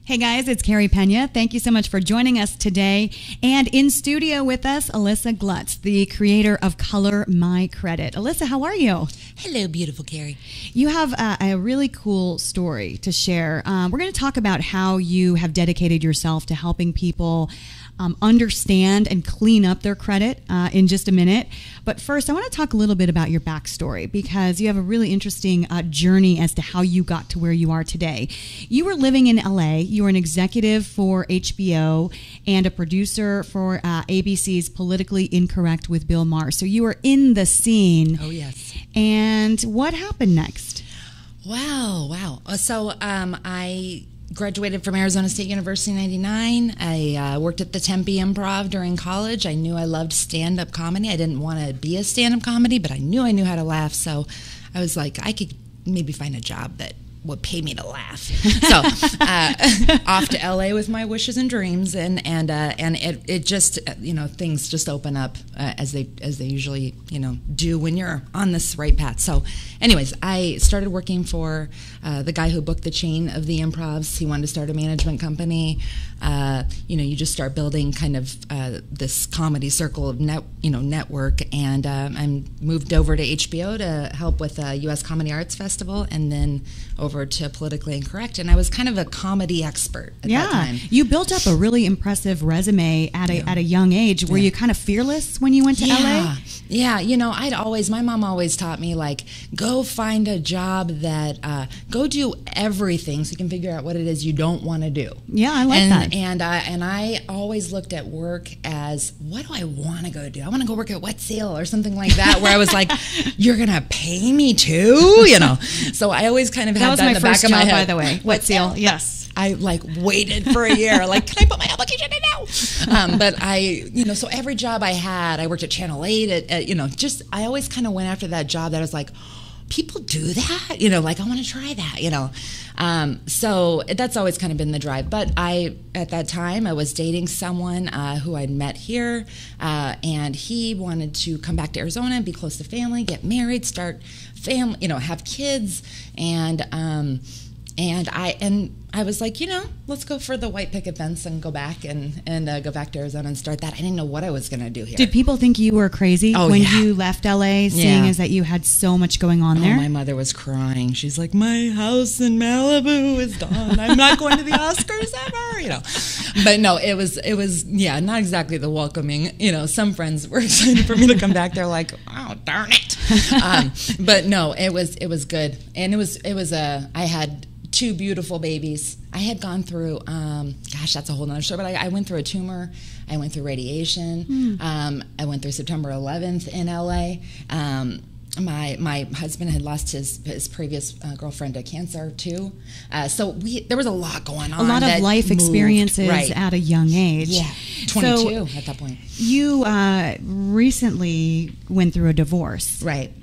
Hey guys, it's Carrie Pena. Thank you so much for joining us today. And in studio with us, Alisa Glutz, the creator of Color My Credit. Alisa, how are you? Hello, beautiful Carrie. You have a really cool story to share. We're going to talk about how you have dedicated yourself to helping people understand and clean up their credit in just a minute. But first, I want to talk a little bit about your backstory because you have a really interesting journey as to how you got to where you are today. You were living in LA. You were an executive for HBO and a producer for ABC's Politically Incorrect with Bill Maher. So you were in the scene. Oh, yes. And what happened next? Wow. So I graduated from Arizona State University in '99. I worked at the Tempe Improv during college. I knew I loved stand-up comedy. I didn't want to be a stand-up comedy, but I knew how to laugh. So I was like, I could maybe find a job that would pay me to laugh. So off to LA with my wishes and dreams, and it just things just open up as they usually do when you're on this right path. So, anyways, I started working for the guy who booked the chain of the Improvs. He wanted to start a management company. You just start building kind of this comedy circle of network, and I moved over to HBO to help with the U.S. Comedy Arts Festival, and then over to Politically Incorrect, and I was kind of a comedy expert at that time. You built up a really impressive resume at a young age. Were you kind of fearless when you went to LA? Yeah, my mom always taught me, like, go find a job that, go do everything so you can figure out what it is you don't want to do. Yeah, I like that. And I always looked at work as, what do I want to go do? I want to go work at Wet Seal or something like that, where I was like, you're going to pay me too? So I always kind of had that in the back of my head. By the way, Wet Seal, yes. I waited for a year, like, can I put my application in now? But so every job I had, I worked at Channel 8, I always kind of went after that job that I was like, people do that? I want to try that, So that's always kind of been the drive. But at that time, I was dating someone who I'd met here, and he wanted to come back to Arizona and be close to family, get married, start family, have kids, and I was like, let's go for the white picket fence and go back and go back to Arizona and start that. I didn't know what I was going to do here. Did people think you were crazy when you left LA, seeing as that you had so much going on there? My mother was crying. She's like, my house in Malibu is done. I'm not going to the Oscars ever, But no, it was not exactly the welcoming. Some friends were excited for me to come back. They're like, oh, darn it. But no, it was good. And I had 2 beautiful babies. I had gone through, that's a whole other story, but I went through a tumor. I went through radiation. I went through September 11th in LA. My husband had lost his previous girlfriend to cancer too. So there was a lot going on. A lot of life experiences at a young age. Yeah, 22 at that point. You recently went through a divorce. Right.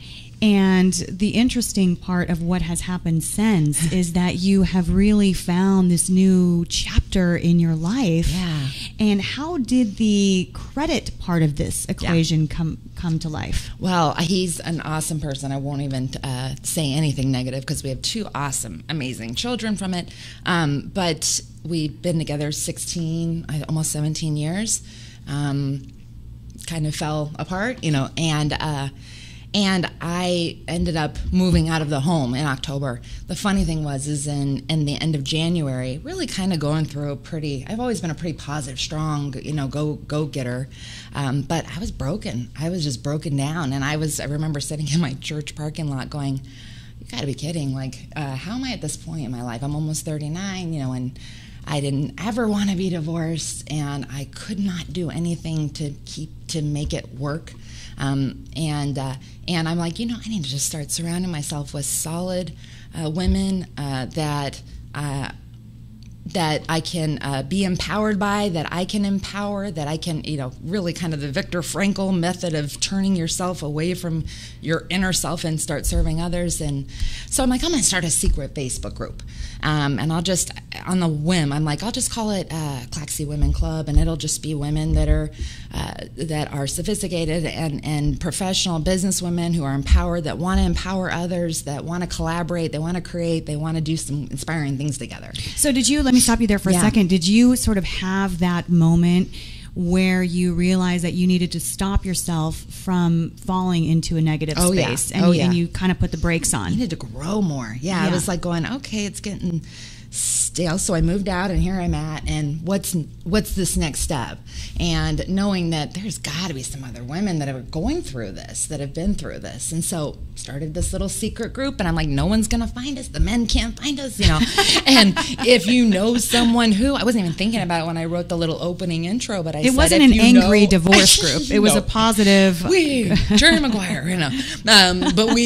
And the interesting part of what has happened since is that you have really found this new chapter in your life. Yeah. And how did the credit part of this equation come to life? Well, he's an awesome person. I won't even say anything negative because we have 2 awesome, amazing children from it. But we've been together 16, almost 17 years. Kind of fell apart, and I ended up moving out of the home in October. The funny thing is in the end of January, really kind of going through I've always been a pretty positive, strong, go-getter. But I was broken. I was just broken down. And I remember sitting in my church parking lot going, you gotta be kidding. Like, how am I at this point in my life? I'm almost 39, and I didn't ever want to be divorced, and I could not do anything to make it work. And I'm like, I need to just start surrounding myself with solid women that I can be empowered by, that I can empower, that I can, really kind of the Viktor Frankl method of turning yourself away from your inner self and start serving others. And so I'm like, I'm going to start a secret Facebook group. And I'll just, on the whim, I'm like, I'll just call it Claxy Women Club, and it'll just be women that are sophisticated and professional business women who are empowered, that want to empower others, that want to collaborate, they want to create, they want to do some inspiring things together. So did you, let me stop you there for a Yeah. second. Did you sort of have that moment where you realized that you needed to stop yourself from falling into a negative space? Yeah. And you kind of put the brakes on. I needed to grow more. Yeah, I was like going, okay, it's getting stale. So I moved out, and here I'm at, and what's this next step? And knowing that there's got to be some other women that are going through this, that have been through this. And so started this little secret group, and I'm like, no one's going to find us. The men can't find us, you know. And if you know someone who, I wasn't even thinking about it when I wrote the little opening intro, but it wasn't an angry divorce group. It was a positive. Jerry Maguire, you know. But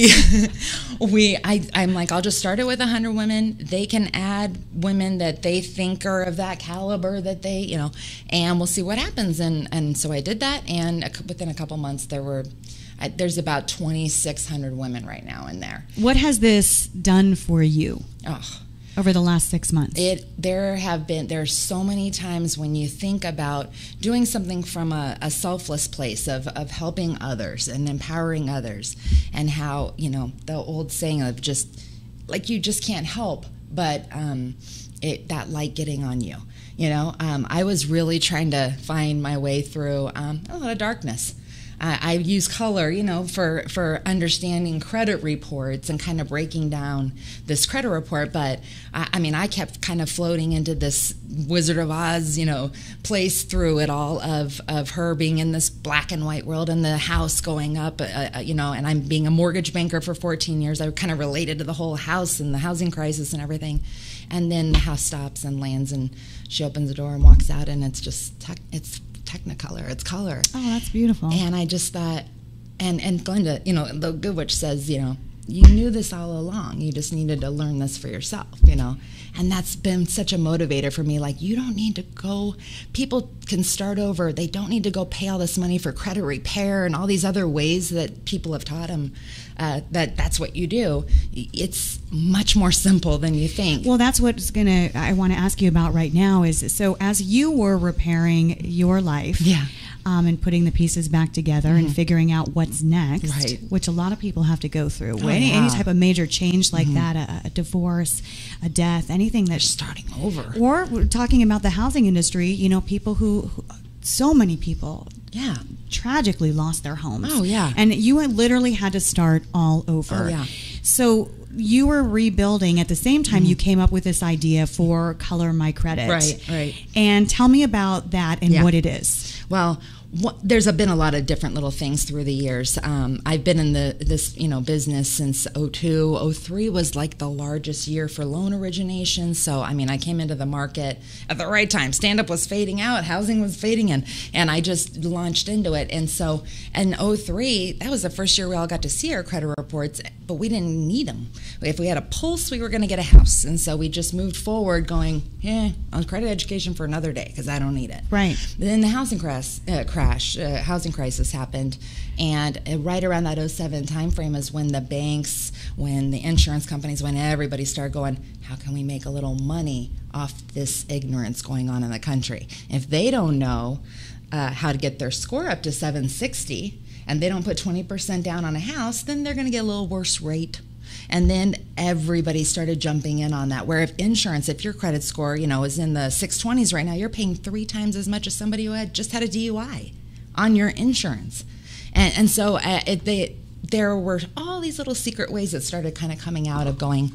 I'm like, I'll just start it with 100 women. They can add women that they think are of that caliber that they, you know, and we'll see what happens. And so I did that, and within a couple months there's about 2,600 women right now in there. What has this done for you over the last 6 months? There are so many times when you think about doing something from a selfless place of helping others and empowering others, and how, you know, the old saying of just like, you just can't help but that light getting on you. You know, I was really trying to find my way through a lot of darkness. I use color, you know, for understanding credit reports and kind of breaking down this credit report. But I kept kind of floating into this Wizard of Oz, you know, place through it all of her being in this black and white world, and the house going up, you know, and I'm being a mortgage banker for 14 years. I kind of related to the whole house and the housing crisis and everything. And then the house stops and lands, and she opens the door and walks out, and it's just it's Technicolor, it's color. Oh, that's beautiful. And I just thought, and Glenda, you know, the Good Witch says, you know, you knew this all along. You just needed to learn this for yourself, you know. And that's been such a motivator for me. Like, you don't need to go, people can start over. They don't need to go pay all this money for credit repair and all these other ways that people have taught them that's what you do. It's much more simple than you think. Well, that's what I want to ask you about right now is, so as you were repairing your life, and putting the pieces back together and figuring out what's next, which a lot of people have to go through. Any type of major change like that, a divorce, a death, anything that's starting over. Or we're talking about the housing industry, you know, people who so many people tragically lost their homes. Oh, yeah. And you literally had to start all over. Oh, yeah. So you were rebuilding at the same time you came up with this idea for Color My Credit. Right. And tell me about that and what it is. Well, there's been a lot of different little things through the years. I've been in this business since 2002. 2003 was like the largest year for loan origination. So I came into the market at the right time. Stand-up was fading out, housing was fading in, and I just launched into it. And so in 2003, that was the first year we all got to see our credit reports, but we didn't need them. If we had a pulse, we were going to get a house. And so we just moved forward going, on credit education for another day because I don't need it. Right. Then the housing housing crisis happened, and right around that 2007 time frame is when the banks, when the insurance companies, when everybody started going, how can we make a little money off this ignorance going on in the country? If they don't know how to get their score up to 760 and they don't put 20% down on a house, then they're going to get a little worse rate. And then everybody started jumping in on that. Where if your credit score, is in the 620s right now, you're paying 3 times as much as somebody who just had a DUI on your insurance. And so there were all these little secret ways that started kind of coming out of going,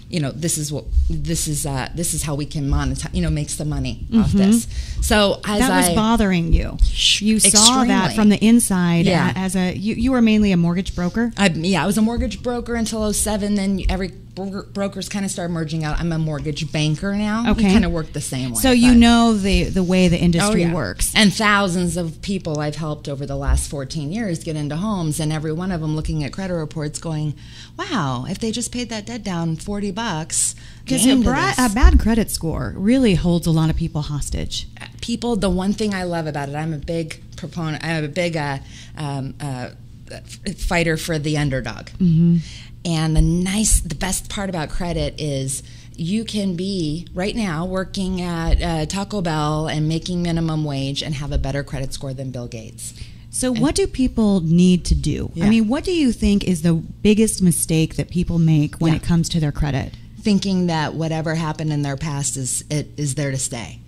this is how we can monetize, make some money off this. So that was bothering you. You saw that from the inside. As you were mainly a mortgage broker. I was a mortgage broker until 2007. Then every brokers kind of started merging out. I'm a mortgage banker now. Okay, we kind of work the same way. So you know the way the industry works. And thousands of people I've helped over the last 14 years get into homes, and every one of them looking at credit reports, going, "Wow, if they just paid that debt down $40." Because a bad credit score really holds a lot of people hostage. People, the one thing I love about it, I'm a big proponent, I'm a big fighter for the underdog. And the best part about credit is you can be, right now, working at Taco Bell and making minimum wage and have a better credit score than Bill Gates. So what do people need to do? What do you think is the biggest mistake that people make when it comes to their credit? thinking that whatever happened in their past is there to stay.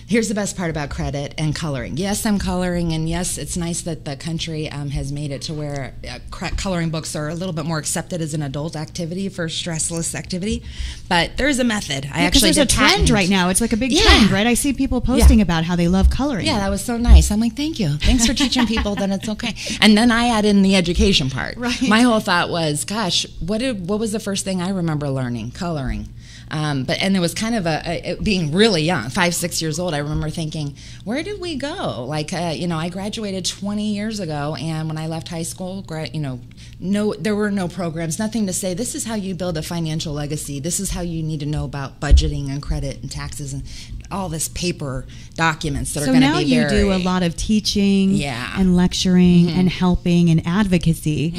Here's the best part about credit and coloring. Yes, I'm coloring, and yes, it's nice that the country has made it to where coloring books are a little bit more accepted as an adult activity for stressless activity. But there's a method. I actually there's a trend right now. It's like a big trend, right? I see people posting about how they love coloring. Yeah, that was so nice. I'm like, thank you. Thanks for teaching people that it's okay. And then I add in the education part. Right. My whole thought was, gosh, what was the first thing I remember learning? Coloring. And it was kind of being really young, 5, 6 years old. I remember thinking, where did we go? Like, I graduated 20 years ago, and when I left high school, there were no programs, nothing to say, this is how you build a financial legacy. This is how you need to know about budgeting and credit and taxes and all this paper documents that are going to be So now you do a lot of teaching and lecturing and helping and advocacy.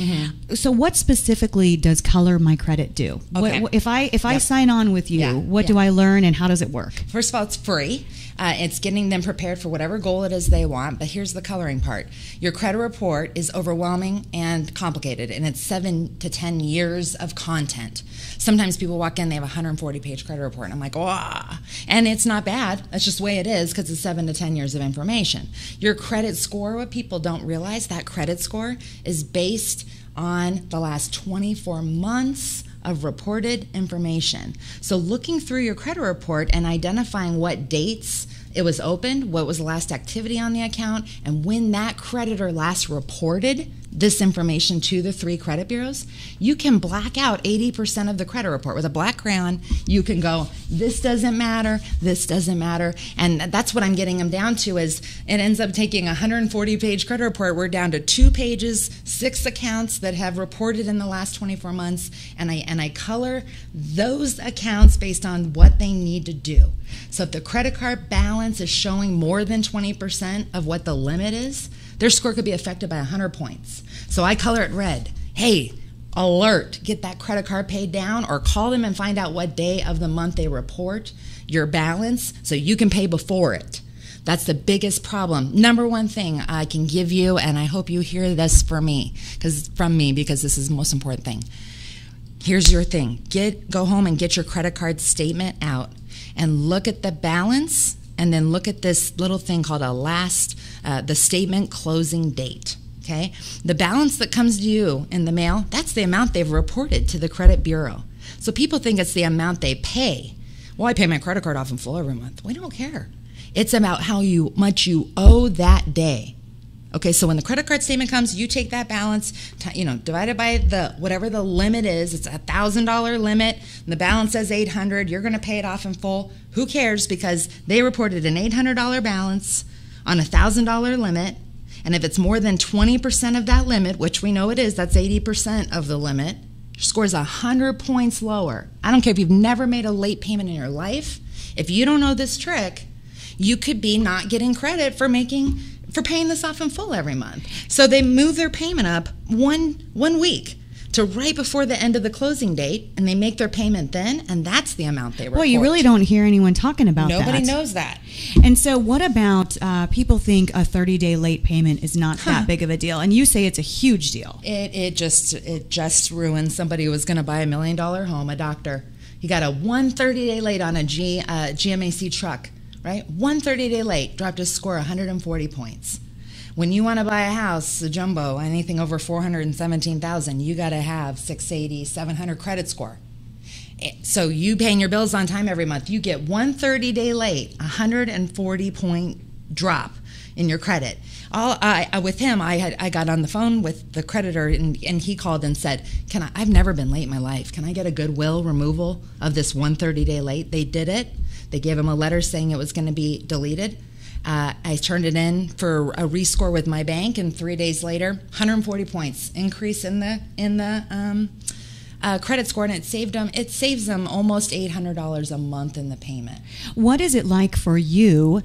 So what specifically does Color My Credit do? Okay. If I sign on with you, what do I learn and how does it work? First of all, it's free. It's getting them prepared for whatever goal it is they want, but here's the coloring part. Your credit report is overwhelming and complicated, and it's 7 to 10 years of content. Sometimes people walk in, they have a 140-page credit report, and I'm like, wow. And it's not bad. That's just the way it is because it's 7 to 10 years of information. Your credit score, what people don't realize, that credit score is based on the last 24 months of reported information. So looking through your credit report and identifying what dates it was opened, what was the last activity on the account, and when that creditor last reported this information to the 3 credit bureaus, you can black out 80% of the credit report. With a black crayon, you can go, this doesn't matter, this doesn't matter. And that's what I'm getting them down to is it ends up taking a 140-page credit report. We're down to 2 pages, 6 accounts that have reported in the last 24 months, and I color those accounts based on what they need to do. So if the credit card balance is showing more than 20% of what the limit is, their score could be affected by 100 points. So I color it red. Hey, alert, get that credit card paid down, or call them and find out what day of the month they report your balance so you can pay before it. That's the biggest problem. Number one thing I can give you, and I hope you hear this from me because this is the most important thing. Here's your thing. Go home and get your credit card statement out and look at the balance, and then look at this little thing called the statement closing date. Okay? The balance that comes to you in the mail, that's the amount they've reported to the credit bureau. So people think it's the amount they pay. Well, I pay my credit card off in full every month. We don't care. It's about how much you owe that day. Okay, so when the credit card statement comes, you take that balance, divided by whatever the limit is. It's a $1,000 limit. And the balance says $800. You're going to pay it off in full. Who cares? Because they reported an $800 balance on a $1,000 limit. And if it's more than 20% of that limit, which we know it is, that's 80% of the limit, your score is 100 points lower. I don't care if you've never made a late payment in your life. If you don't know this trick, you could be not getting credit for paying this off in full every month. So they move their payment up one week to right before the end of the closing date, and they make their payment then, and that's the amount they report. Well, you really don't hear anyone talking about that. Nobody knows that. And so what about people think a 30-day late payment is not that big of a deal, and you say it's a huge deal. It just ruined somebody who was going to buy $1 million home, a doctor. He got a 30-day late on a GMAC truck. Right? 30-day late, dropped his score 140 points. When you want to buy a house, a jumbo, anything over $417,000, you got to have 680, 700 credit score. So you paying your bills on time every month. You get 30-day late, 140-point drop in your credit. With him, I got on the phone with the creditor, and he called and said, I've never been late in my life. Can I get a goodwill removal of this 30-day late? They did it. They gave him a letter saying it was going to be deleted. I turned it in for a rescore with my bank, and 3 days later, 140 points increase in the credit score, and it saves them almost $800 a month in the payment. What is it like for you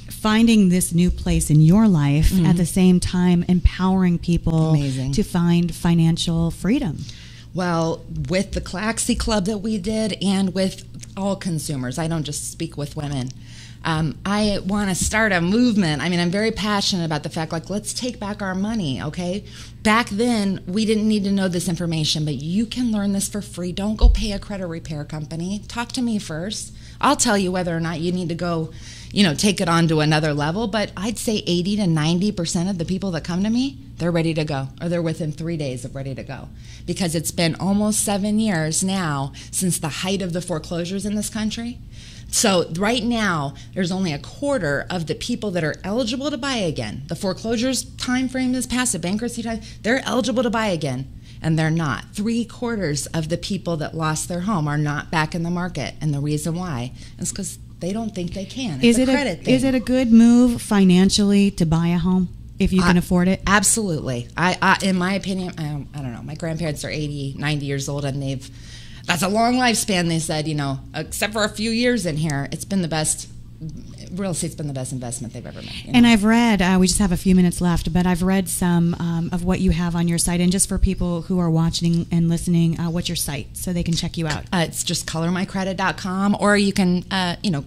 finding this new place in your life at the same time empowering people to find financial freedom? Well, with the Claxi Club that we did, and with all consumers. I don't just speak with women. I want to start a movement. I mean, I'm very passionate about the fact, like, let's take back our money, okay? Back then, we didn't need to know this information, but you can learn this for free. Don't go pay a credit repair company. Talk to me first. I'll tell you whether or not you need to go, take it on to another level. But I'd say 80 to 90% of the people that come to me, they're ready to go, or they're within 3 days of ready to go. Because it's been almost 7 years now since the height of the foreclosures in this country. So right now, there's only a quarter of the people that are eligible to buy again. The foreclosures time frame is past, the bankruptcy time, they're eligible to buy again, and they're not. 3/4 of the people that lost their home are not back in the market, and the reason why is because they don't think they can. It's a credit thing. Is it a good move financially to buy a home if you can afford it? Absolutely. I in my opinion, I don't know. My grandparents are 80, 90 years old, and that's a long lifespan, they said, except for a few years in here. It's been the best, real estate's been the best investment they've ever made. And I've read, we just have a few minutes left, but I've read some of what you have on your site. And just for people who are watching and listening, what's your site so they can check you out? It's just colormycredit.com, or you can,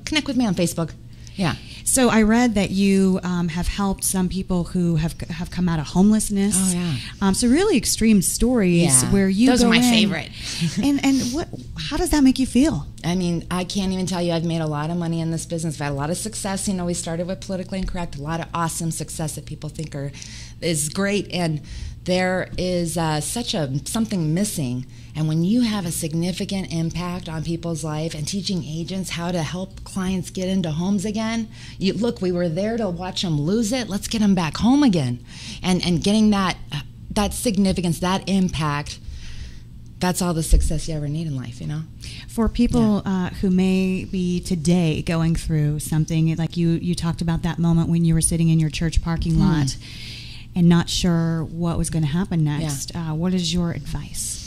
connect with me on Facebook. Yeah. So I read that you have helped some people who have come out of homelessness. Oh, yeah. So really extreme stories where you Those go are my in. favorite. and how does that make you feel? I mean, I can't even tell you. I've made a lot of money in this business. I've had a lot of success. We started with Politically Incorrect, a lot of awesome success that people think is great. And there is something missing. And when you have a significant impact on people's life and teaching agents how to help clients get into homes again, we were there to watch them lose it. Let's get them back home again. And getting that significance, that impact, that's all the success you ever need in life, For people who may be today going through something, like you talked about that moment when you were sitting in your church parking lot and not sure what was going to happen next. What is your advice?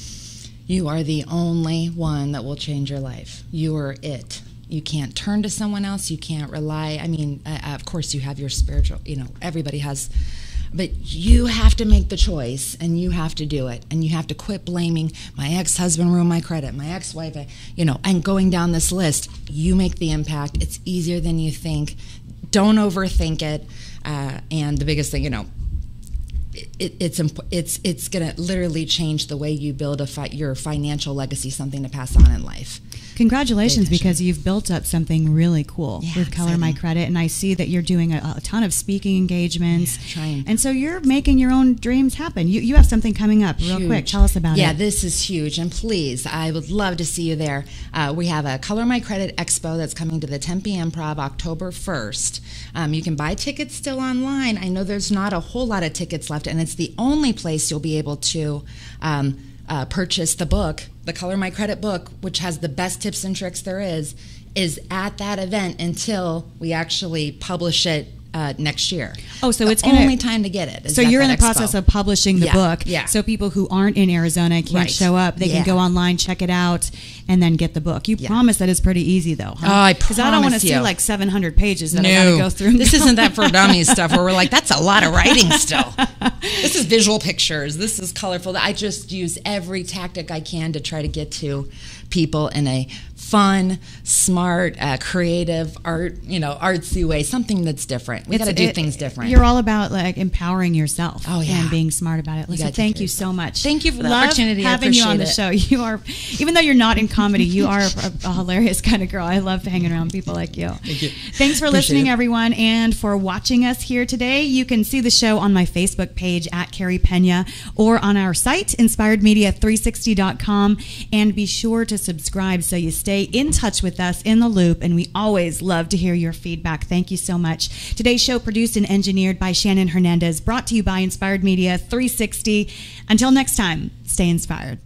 You are the only one that will change your life. You are it. You can't turn to someone else. You can't rely. I mean, of course, you have your spiritual, everybody has. But you have to make the choice, and you have to do it. And you have to quit blaming my ex-husband ruined my credit, my ex-wife, and going down this list. You make the impact. It's easier than you think. Don't overthink it. And the biggest thing, it's going to literally change the way you build your financial legacy, something to pass on in life. Congratulations, because you've built up something really cool with Color My Credit, and I see that you're doing a ton of speaking engagements. Trying. And so you're making your own dreams happen. You have something coming up real quick. Tell us about it. Yeah, this is huge, and please, I would love to see you there. We have a Color My Credit Expo that's coming to the Tempe Improv October 1st. You can buy tickets still online. I know there's not a whole lot of tickets left, and it's the only place you'll be able to purchase the book, the Color My Credit book, which has the best tips and tricks there is at that event until we actually publish it next year. Oh, so the it's the only time to get it. So you're in the process of publishing the book. Yeah. So people who aren't in Arizona can't show up. They can go online, check it out, and then get the book. You promise that it's pretty easy, though. Huh? Oh, I promise. Because I don't want to see like 700 pages that I got to go through. This isn't that for dummies stuff where we're like, that's a lot of writing still. This is visual pictures. This is colorful. I just use every tactic I can to try to get to people in a fun, smart, creative, artsy way, something that's different. We got to do things different. You're all about like empowering yourself and being smart about it. Listen, thank you so much. Thank you for the opportunity. Having you on the show. You are, even though you're not in comedy, you are a hilarious kind of girl. I love hanging around people like you. Thank you. Thanks for listening, everyone, and for watching us here today. You can see the show on my Facebook page at Carrie Pena or on our site, inspiredmedia360.com, and be sure to subscribe so you stay in touch with us, in the loop, and we always love to hear your feedback. Thank you so much. Today's show produced and engineered by Shannon Hernandez, brought to you by Inspired Media 360. Until next time, stay inspired.